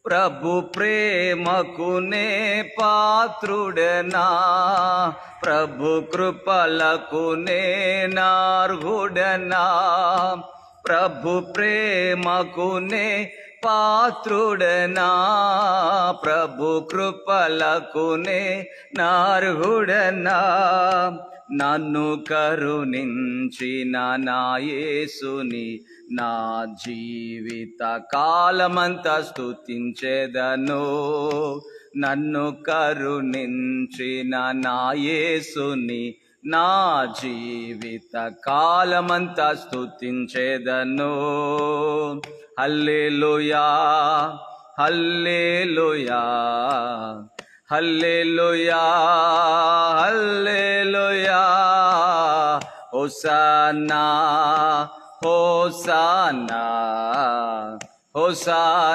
ప్రభు ప్రేమకునే పాత్రుడనా, ప్రభు కృపలకునే నార్హుడనా. ప్రభు ప్రేమకునే పాత్రుడనా, ప్రభు కృపలకునే నార్హుడనా. నన్ను కరుణించిన నా యేసుని నా జీవిత కాలమంతా స్తుతించెదను. నన్ను కరుణించిన నా యేసుని నా జీవిత కాలమంతా స్తుతించెదను. హల్లెలూయా హల్లెలూయా హల్లెలూయా హల్లెలూయా. హోసన్నా హోసన్నా హోసన్నా.